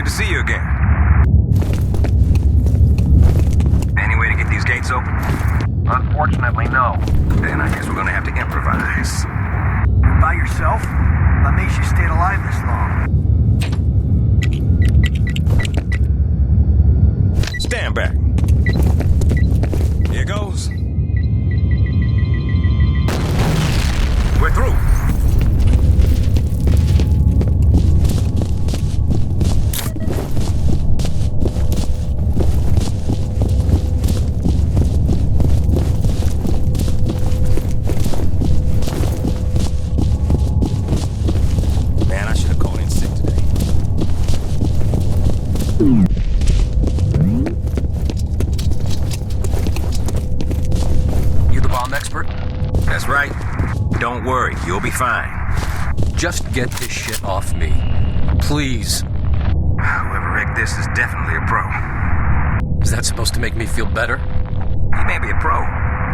Good to see you again. Any way to get these gates open? Unfortunately, no. Then I guess we're gonna have to improvise. By yourself? What makes you stayed alive this long? Stand back. Here goes. We're through. Man, I should have called in sick today. You the bomb expert? That's right. Don't worry, you'll be fine. Just get this shit off me. Please. Whoever rigged this is definitely a pro. Is that supposed to make me feel better? He may be a pro,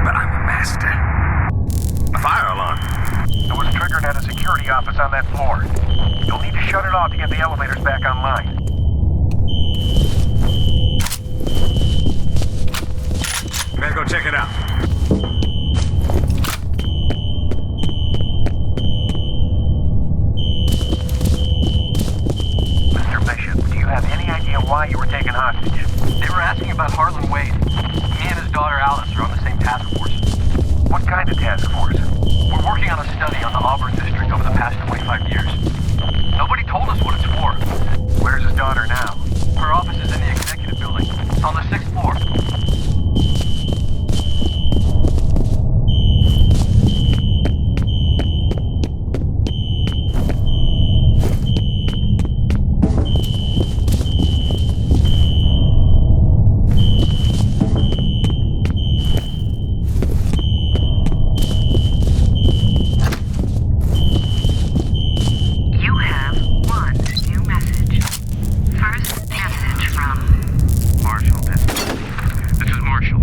but I'm a master. A fire alarm. It was triggered at a security office on that floor. You'll need to shut it off to get the elevators back online. Better go check it out. Mr. Bishop, do you have any idea why you were taken hostage? They were asking about Harlan Wade. Me and his daughter Alice are on the same task force. What kind of task force? We're working on a study on the Auburn district over the past 25 years. Nobody told us what it's for. Where's his daughter now? Her office is in the executive building. It's on the 6th floor. You have one new message. First message from Marshall. This is Marshall.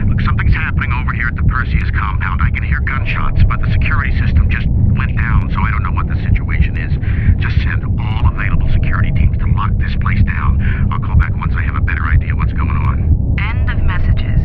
Look, something's happening over here at the Perseus compound. I can hear gunshots, but the security system just went down, so I don't know what the situation is. Just send all available security teams to lock this place down. I'll call back once I have a better idea what's going on. end of messages.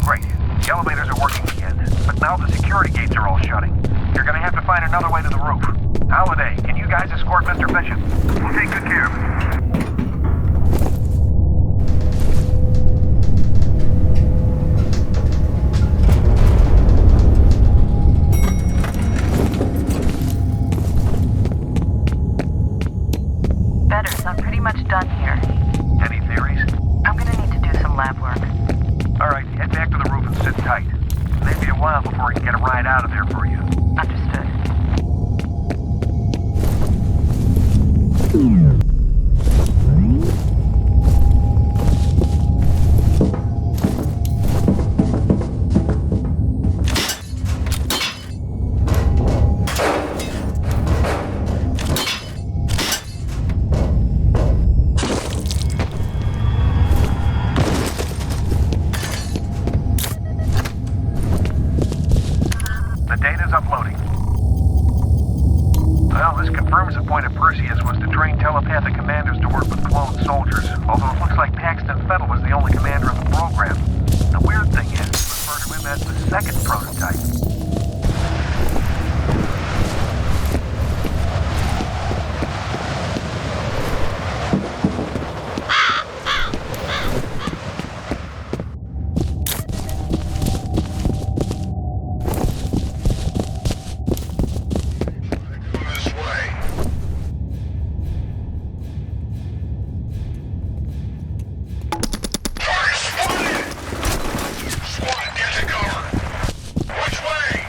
Great. The elevators are working again, but now the security gates are all shutting. You're gonna have to find another way to the roof. Holiday, can you guys escort Mr. Bishop? We'll take good care of him. Betters, I'm pretty much done here. Any theories? I'm gonna need to do some lab work. All right, head back to the roof and sit tight. It may be a while before we can get a ride out of there for you. Understood. The data's uploading. Well, this confirms the point of Perseus was to train telepathic commanders to work with clone soldiers, although it looks like Paxton Fettel was the only commander of the program. The weird thing is, they refer to him as the second prototype. This way. Target spotted! SWAT, get to cover! Which way?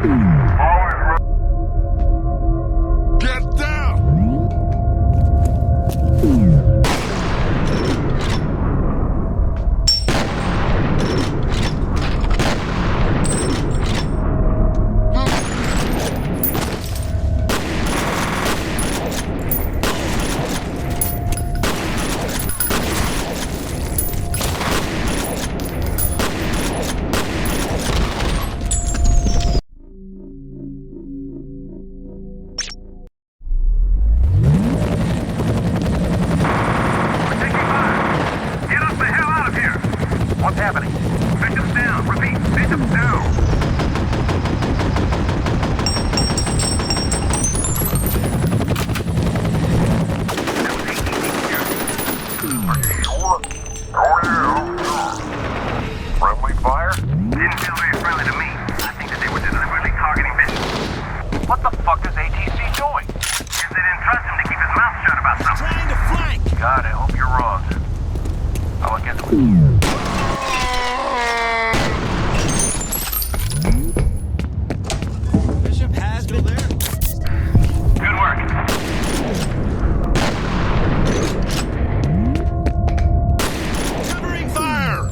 Get down! What's happening? Bishop's down. Repeat, Bishop's down. Are you sure? Oh, yeah. Friendly fire? Didn't feel very friendly to me. I think that they were deliberately targeting Bishop. What the fuck is ATC doing? Guess they didn't trust him to keep his mouth shut about something. Trying to flank! God, I hope you're wrong. Oh, I guess Bishop has been there. good work. Covering fire!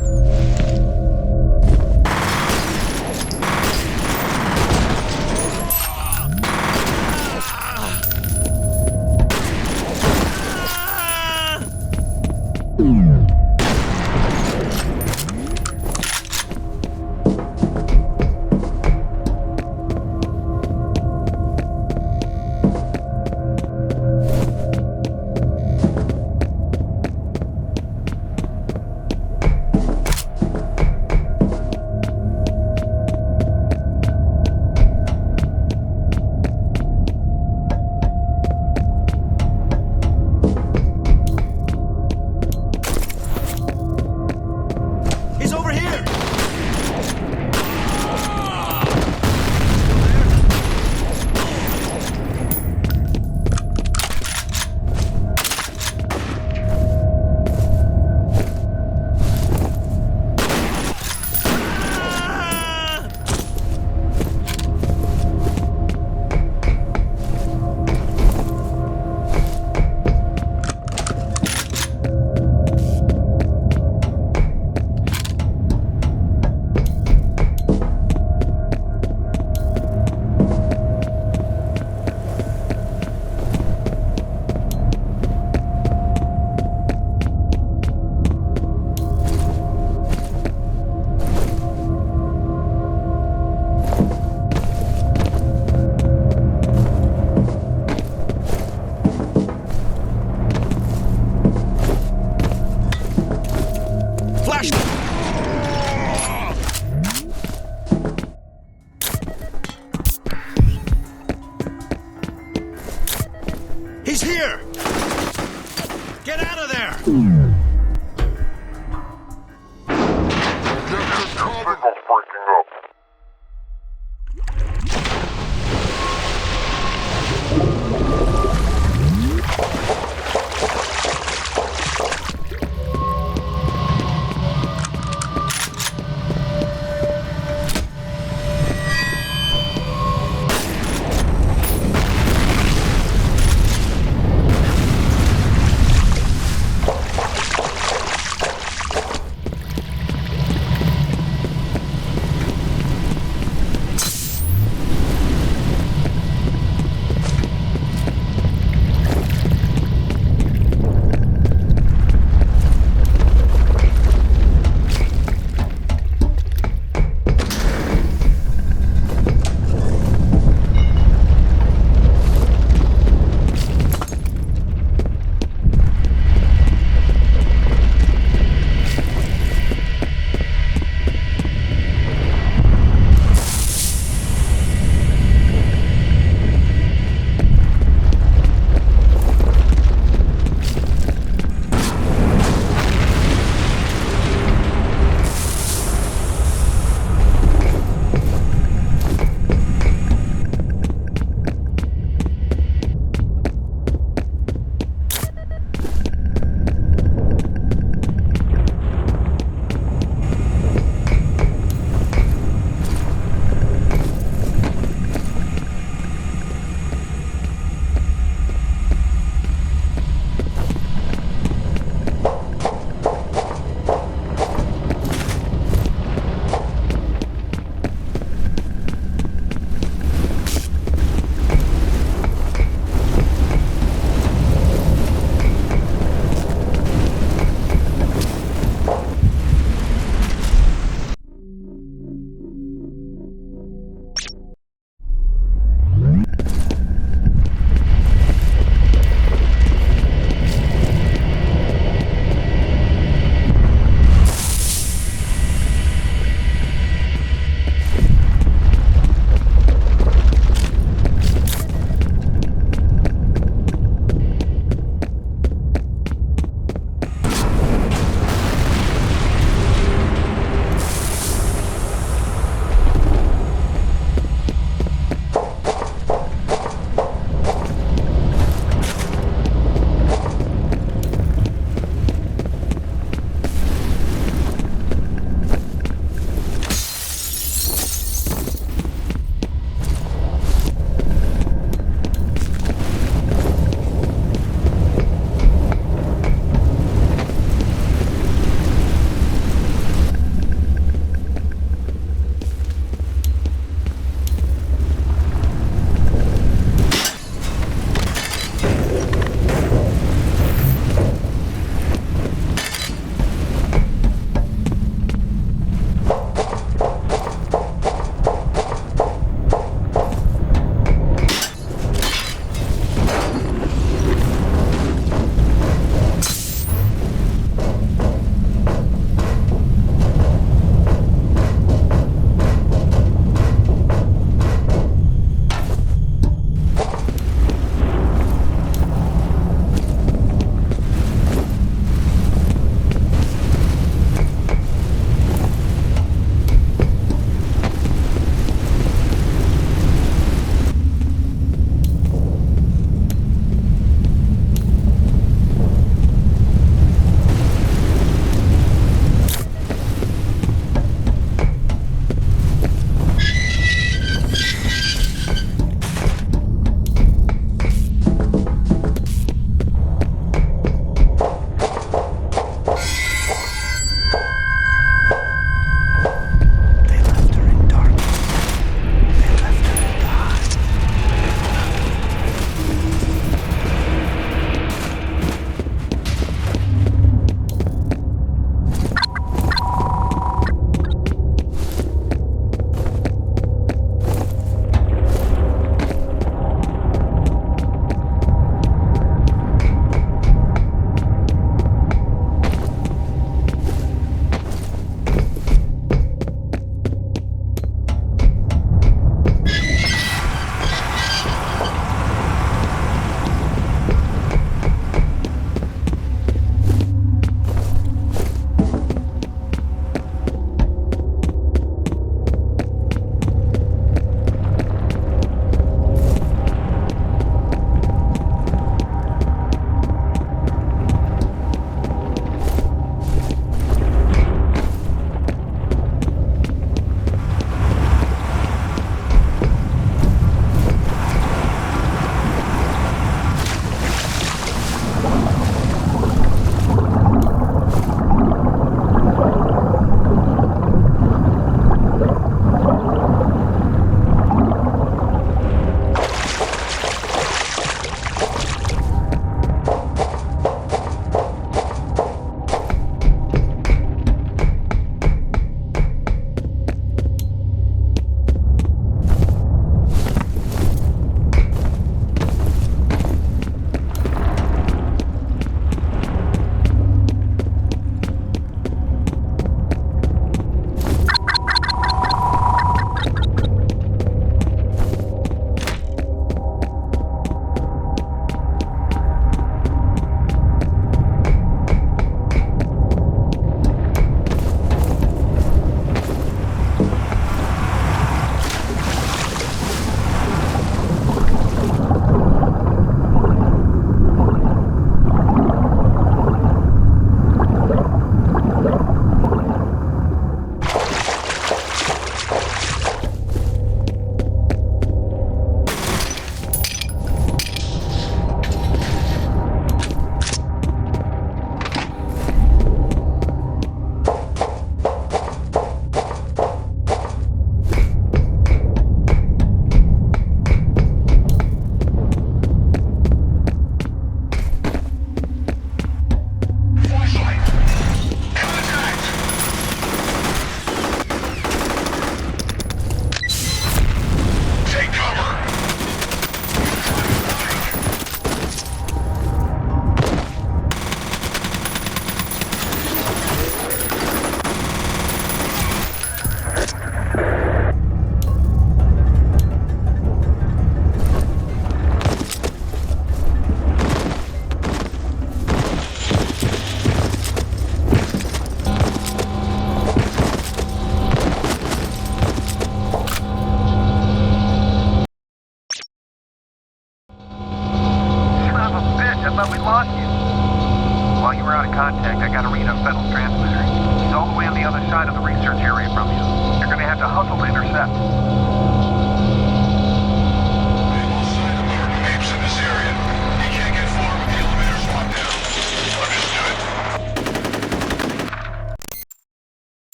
He's over here! Flash! He's here! Get out of there!